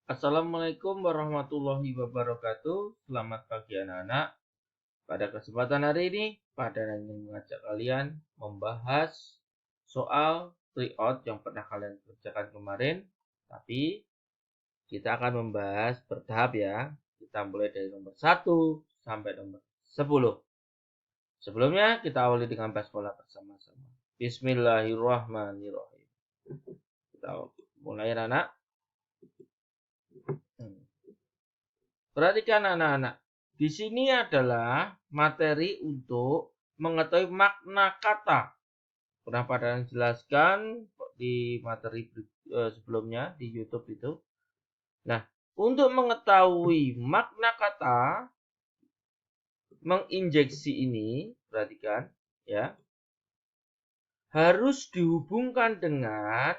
Assalamualaikum warahmatullahi wabarakatuh. Selamat pagi anak-anak. Pada kesempatan hari ini, Pak Danan ingin mengajak kalian membahas soal layout yang pernah kalian kerjakan kemarin. Tapi kita akan membahas bertahap ya. Kita mulai dari nomor 1 sampai nomor 10. Sebelumnya kita awali dengan basmalah bersama-sama. Bismillahirrahmanirrahim. Kita mulai anak-anak. Perhatikan anak-anak. Di sini adalah materi untuk mengetahui makna kata. Pernah pada jelaskan di materi sebelumnya di YouTube itu. Nah, untuk mengetahui makna kata menginjeksi ini, perhatikan ya, harus dihubungkan dengan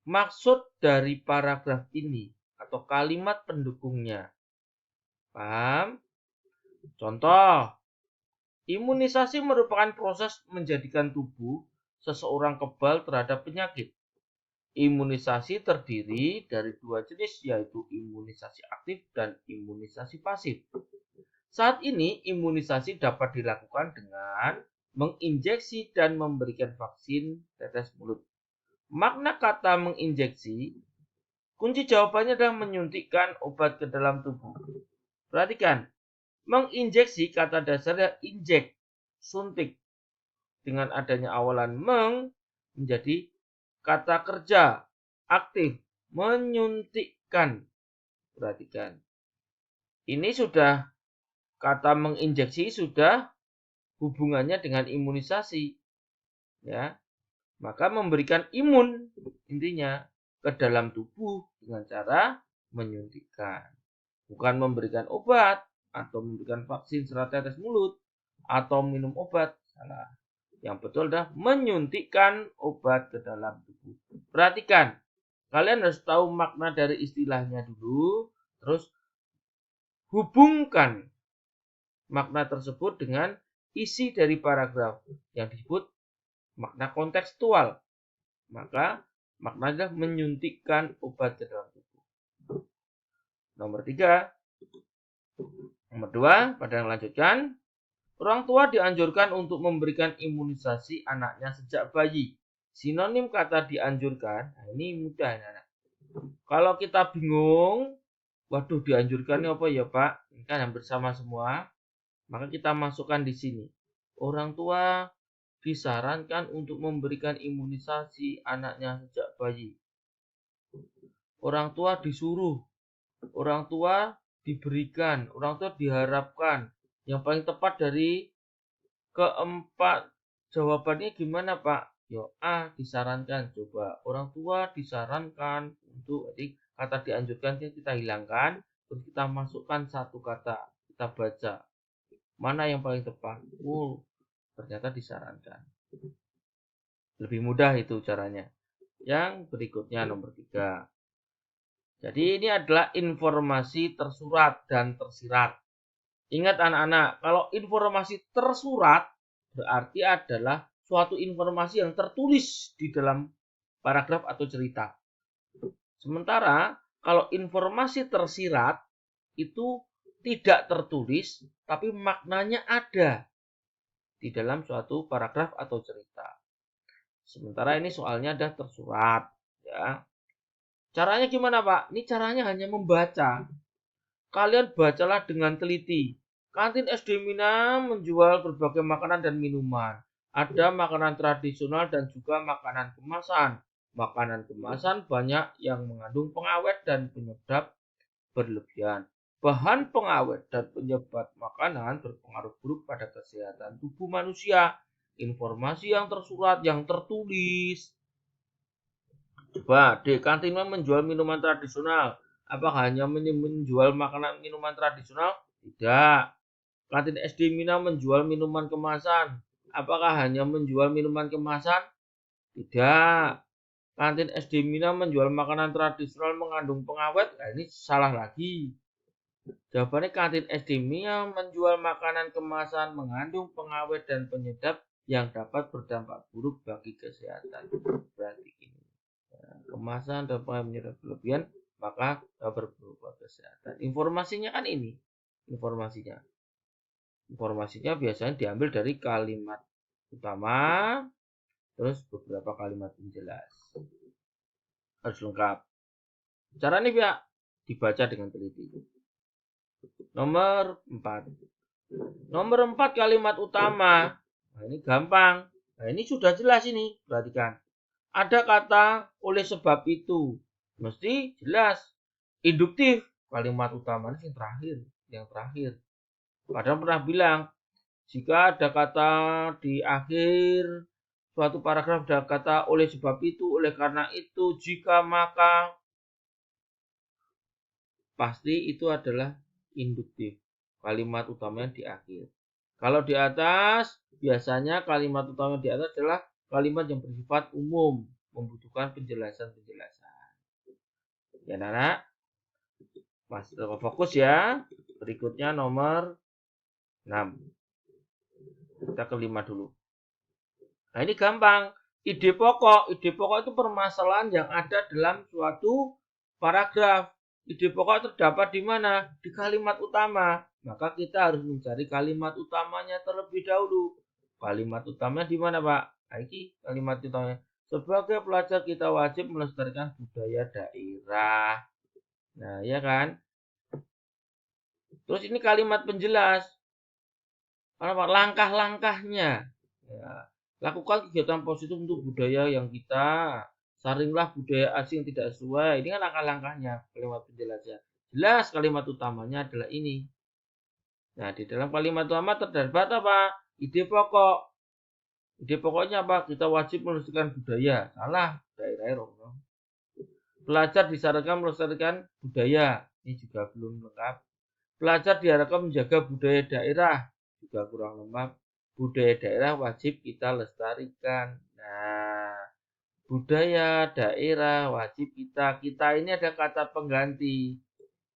maksud dari paragraf ini atau kalimat pendukungnya. Paham? Contoh, imunisasi merupakan proses menjadikan tubuh seseorang kebal terhadap penyakit. Imunisasi terdiri dari dua jenis, yaitu imunisasi aktif dan imunisasi pasif. Saat ini, imunisasi dapat dilakukan dengan menginjeksi dan memberikan vaksin tetes mulut. Makna kata menginjeksi, kunci jawabannya adalah menyuntikkan obat ke dalam tubuh. Perhatikan, menginjeksi kata dasarnya injek, suntik. Dengan adanya awalan meng menjadi kata kerja aktif, menyuntikkan. Perhatikan. Ini sudah kata menginjeksi sudah hubungannya dengan imunisasi. Ya. Maka memberikan imun intinya ke dalam tubuh dengan cara menyuntikkan. Bukan memberikan obat atau memberikan vaksin serat tetes mulut atau minum obat. Salah. Yang betul adalah menyuntikkan obat ke dalam tubuh. Perhatikan, kalian harus tahu makna dari istilahnya dulu, terus hubungkan makna tersebut dengan isi dari paragraf yang disebut makna kontekstual. Maka maknanya menyuntikkan obat ke dalam tubuh. Nomor 3. Nomor 2, pada yang lanjutkan. Orang tua dianjurkan untuk memberikan imunisasi anaknya sejak bayi. Sinonim kata dianjurkan, nah ini mudah anak. Kalau kita bingung, waduh dianjurkannya apa ya Pak? Ini kan hampir sama semua. Maka kita masukkan di sini. Orang tua disarankan untuk memberikan imunisasi anaknya sejak bayi. Orang tua disuruh, orang tua diberikan, orang tua diharapkan. Yang paling tepat dari keempat jawabannya gimana Pak? Yo A disarankan. Coba orang tua disarankan untuk kata dianjurkan kita hilangkan, terus kita masukkan satu kata, kita baca. Mana yang paling tepat? Ternyata disarankan. Lebih mudah itu caranya. Yang berikutnya nomor 3. Jadi ini adalah informasi tersurat dan tersirat. Ingat anak-anak, kalau informasi tersurat berarti adalah suatu informasi yang tertulis di dalam paragraf atau cerita. Sementara kalau informasi tersirat itu tidak tertulis tapi maknanya ada di dalam suatu paragraf atau cerita. Sementara ini soalnya ada tersurat ya. Caranya gimana Pak? Ini caranya hanya membaca. Kalian bacalah dengan teliti. Kantin SD Mina menjual berbagai makanan dan minuman. Ada makanan tradisional dan juga makanan kemasan. Makanan kemasan banyak yang mengandung pengawet dan penyedap berlebihan. Bahan pengawet dan penyebab makanan berpengaruh buruk pada kesehatan tubuh manusia. Informasi yang tersurat, yang tertulis. Coba, di kantin menjual minuman tradisional. Apakah hanya menjual makanan minuman tradisional? Tidak. Kantin SD Mina menjual minuman kemasan. Apakah hanya menjual minuman kemasan? Tidak. Kantin SD Mina menjual makanan tradisional mengandung pengawet? Nah, ini salah lagi. Jawabannya kantin SD Mina menjual makanan kemasan mengandung pengawet dan penyedap yang dapat berdampak buruk bagi kesehatan. Berarti ini. Kemasan dan penyedap berlebihan maka berupa kesehatan. Informasinya kan ini. Informasinya biasanya diambil dari kalimat utama, terus beberapa kalimat penjelas. Harus lengkap. Caranya ya dibaca dengan teliti. Nomor 4. Nomor 4 kalimat utama. Nah, ini gampang. Nah, ini sudah jelas ini. Perhatikan. Ada kata oleh sebab itu. Mesti jelas. Induktif. Kalimat utama ini yang terakhir. Padahal pernah bilang, jika ada kata di akhir suatu paragraf ada kata oleh sebab itu, oleh karena itu, jika maka, pasti itu adalah induktif. Kalimat utamanya di akhir. Kalau di atas, biasanya kalimat utama di atas adalah kalimat yang bersifat umum, membutuhkan penjelasan-penjelasan. Ya, anak, masih fokus ya. Berikutnya nomor 6. Kita ke 5 dulu. Nah, ini gampang. Ide pokok itu permasalahan yang ada dalam suatu paragraf. Ide pokok terdapat di mana? Di kalimat utama. Maka kita harus mencari kalimat utamanya terlebih dahulu. Kalimat utamanya di mana, Pak? Nah, ini kalimat utamanya. Sebagai pelajar kita wajib melestarikan budaya daerah. Nah, ya kan? Terus ini kalimat penjelas. Apa? Langkah-langkahnya. Ya. Lakukan kegiatan positif untuk budaya yang kita. Saringlah budaya asing tidak sesuai. Ini kan langkah-langkahnya, kalimat penjelasnya. Jelas kalimat utamanya adalah ini. Nah, di dalam kalimat utama terdapat apa? Ide pokok. Ide pokoknya apa? Kita wajib melestarikan budaya. Salah, daerah. Pelajar disarankan melestarikan budaya. Ini juga belum lengkap. Pelajar diharapkan menjaga budaya daerah. Juga kurang lengkap. Budaya daerah wajib kita lestarikan. Nah, budaya daerah wajib kita. Kita ini ada kata pengganti.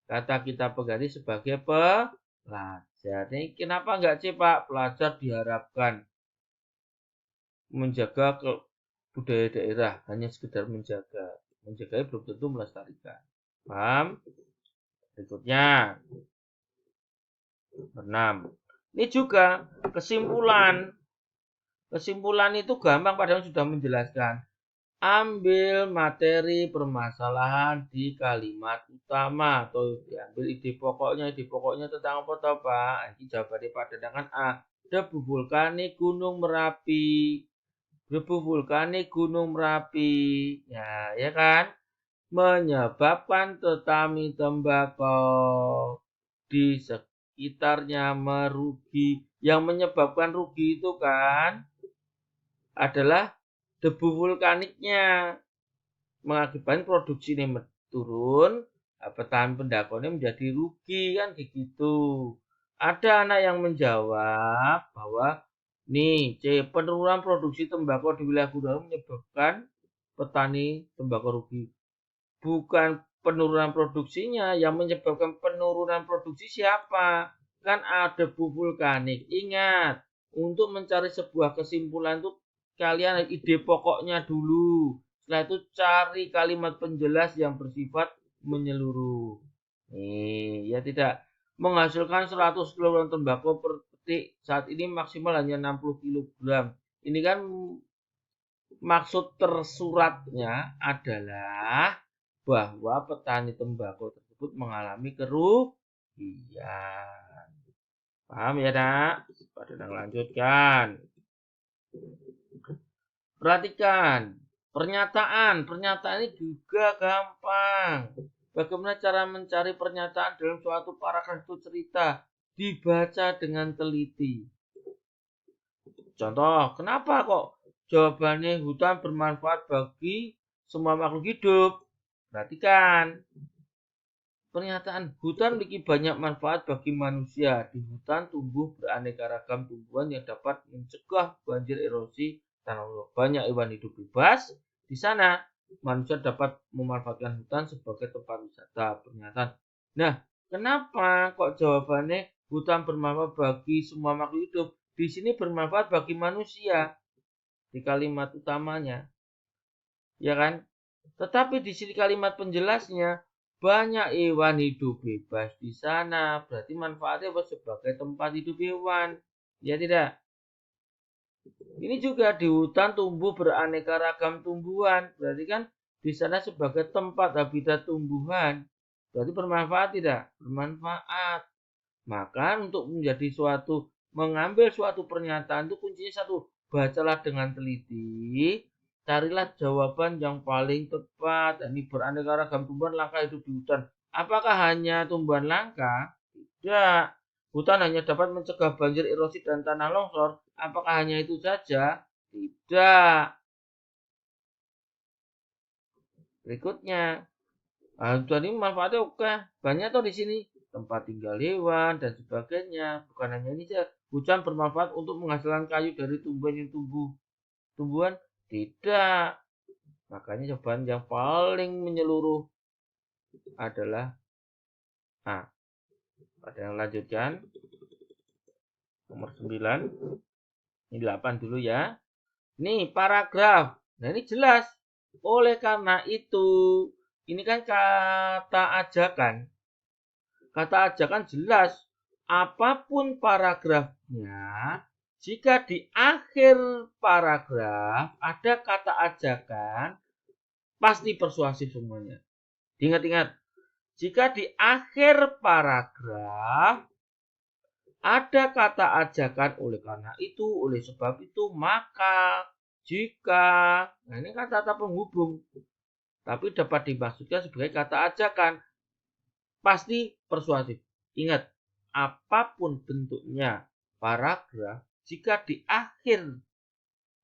Kata kita pengganti sebagai pelajar. Ini kenapa enggak C, Pak? Pelajar diharapkan menjaga budaya daerah. Hanya sekedar menjaga. Menjaga belum tentu melestarikan. Paham? Berikutnya. Nomor 6. Ini juga kesimpulan. Kesimpulan itu gampang padahal sudah menjelaskan. Ambil materi permasalahan di kalimat utama atau diambil ide pokoknya. Ide pokoknya tentang apa toh, Pak? Ini jawabannya pada dengan A. Debu vulkanik Gunung Merapi. Debu vulkanik Gunung Merapi. Ya kan? Menyebabkan petani tembakau di sekitarnya merugi. Yang menyebabkan rugi itu kan adalah debu vulkaniknya. Mengakibatkan produksi ini turun, petani tembakau ini menjadi rugi kan gitu. Ada anak yang menjawab bahwa nih C, penurunan produksi tembakau di wilayah gunung menyebabkan petani tembakau rugi. Bukan penurunan produksinya, yang menyebabkan penurunan produksi siapa? Kan ada debu vulkanik. Ingat, untuk mencari sebuah kesimpulan itu kalian ide pokoknya dulu. Setelah itu cari kalimat penjelas yang bersifat menyeluruh. Nih, ya tidak menghasilkan 100 kg tembakau per petik. Saat ini maksimal hanya 60 kg. Ini kan maksud tersuratnya adalah bahwa petani tembakau tersebut mengalami kerugian. Paham ya, Nak? Pada lanjutkan. Perhatikan, pernyataan ini juga gampang. Bagaimana cara mencari pernyataan dalam suatu paragraf itu cerita? Dibaca dengan teliti. Contoh, kenapa kok jawabannya hutan bermanfaat bagi semua makhluk hidup? Perhatikan, pernyataan hutan memiliki banyak manfaat bagi manusia. Di hutan tumbuh beraneka ragam tumbuhan yang dapat mencegah banjir erosi tanah. Banyak hewan hidup bebas. Di sana manusia dapat memanfaatkan hutan sebagai tempat wisata. Pernyataan. Nah, kenapa kok jawabannya hutan bermanfaat bagi semua makhluk hidup? Di sini bermanfaat bagi manusia. Di kalimat utamanya. Ya kan? Tetapi di sini kalimat penjelasnya banyak hewan hidup bebas di sana. Berarti manfaatnya apa? Sebagai tempat hidup hewan. Ya tidak? Ini juga di hutan tumbuh beraneka ragam tumbuhan. Berarti kan di sana sebagai tempat habitat tumbuhan. Berarti bermanfaat tidak? Bermanfaat. Maka untuk mengambil suatu pernyataan itu kuncinya satu. Bacalah dengan teliti. Carilah jawaban yang paling tepat. Ini beraneka ragam tumbuhan langka hidup di hutan. Apakah hanya tumbuhan langka? Tidak. Hutan hanya dapat mencegah banjir, erosi, dan tanah longsor. Apakah hanya itu saja? Tidak. Berikutnya. Hutan ini manfaatnya oke. Banyak tuh di sini. Tempat tinggal hewan dan sebagainya. Bukan hanya ini saja. Hutan bermanfaat untuk menghasilkan kayu dari tumbuhan. Tidak. Makanya jawaban yang paling menyeluruh adalah A. Ada yang lanjutkan. Nomor 9. Ini 8 dulu ya. Nih paragraf. Nah ini jelas. Oleh karena itu. Ini kan kata ajakan. Kata ajakan jelas. Apapun paragrafnya. Jika di akhir paragraf ada kata ajakan. Pasti persuasif semuanya. Ingat-ingat. Jika di akhir paragraf ada kata ajakan oleh karena itu, oleh sebab itu, maka, jika. Nah ini kan kata penghubung. Tapi dapat dimaksudkan sebagai kata ajakan. Pasti persuasif. Ingat, apapun bentuknya paragraf, jika di akhir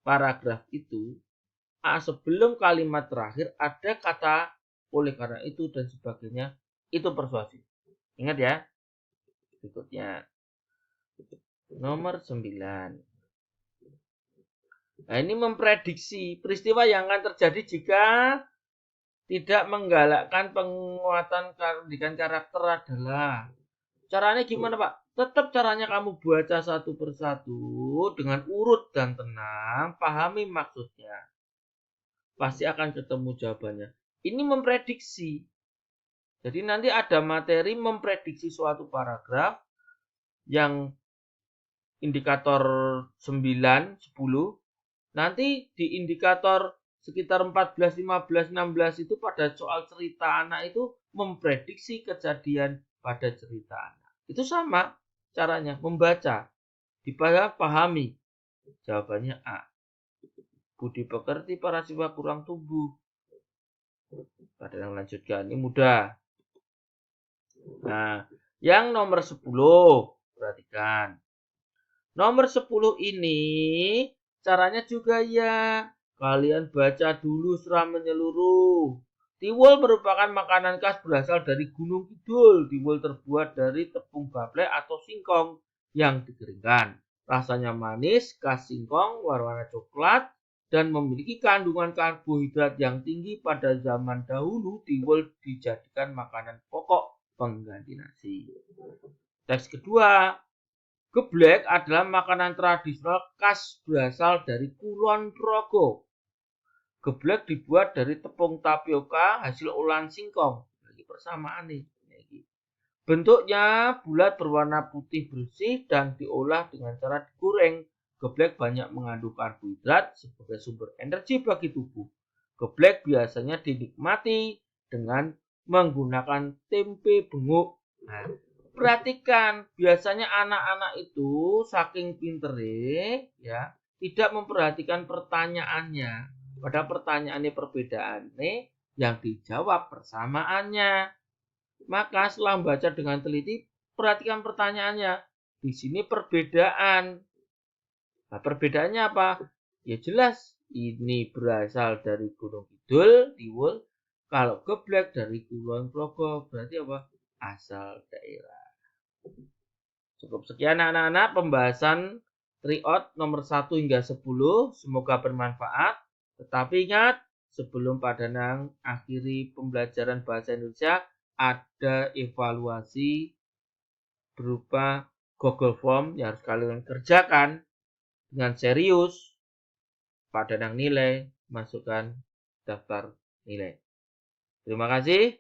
paragraf itu, sebelum kalimat terakhir ada kata oleh karena itu dan sebagainya, itu persuasif. Ingat ya. Berikutnya. Nomor 9. Nah, ini memprediksi peristiwa yang akan terjadi jika tidak menggalakkan penguatan pendidikan karakter adalah. Caranya gimana, Pak? Tetap caranya kamu baca satu persatu dengan urut dan tenang, pahami maksudnya. Pasti akan ketemu jawabannya. Ini memprediksi. Jadi nanti ada materi memprediksi suatu paragraf yang indikator 9, 10. Nanti di indikator sekitar 14, 15, 16 itu pada soal cerita anak itu memprediksi kejadian pada cerita anak. Itu sama caranya, membaca. Dipahami. Jawabannya A. Budi pekerti para siswa kurang tumbuh. Ada yang lanjutkan, ini mudah. Nah, yang nomor 10, perhatikan. Nomor 10 ini caranya juga ya. Kalian baca dulu secara menyeluruh. Tiwul merupakan makanan khas berasal dari Gunung Kidul. Tiwul terbuat dari tepung gaplek atau singkong yang dikeringkan. Rasanya manis, khas singkong, warna coklat, dan memiliki kandungan karbohidrat yang tinggi. Pada zaman dahulu, tiwul dijadikan makanan pokok pengganti nasi. Teks kedua. Geblek adalah makanan tradisional khas berasal dari Kulon Progo. Geblek dibuat dari tepung tapioka hasil olahan singkong. Lagi persamaan nih. Bentuknya bulat berwarna putih bersih dan diolah dengan cara digoreng. Geblek banyak mengandung karbohidrat sebagai sumber energi bagi tubuh. Geblek biasanya dinikmati dengan menggunakan tempe benguk. Nah, perhatikan, biasanya anak-anak itu saking pinternya ya, tidak memperhatikan pertanyaannya. Pada pertanyaannya perbedaannya, yang dijawab persamaannya. Maka setelah membaca dengan teliti, perhatikan pertanyaannya. Di sini perbedaan. Nah, perbedaannya apa? Ya jelas, ini berasal dari Gunung Kidul, Tiwul. Kalau geblek dari Kulon Progo, berarti apa? Asal daerah. Cukup sekian anak-anak pembahasan tryout nomor 1 hingga 10. Semoga bermanfaat. Tetapi ingat, sebelum Pak Danang akhiri pembelajaran bahasa Indonesia, ada evaluasi berupa Google Form yang harus kalian kerjakan dengan serius. Pak Danang nilai, masukkan daftar nilai. Terima kasih.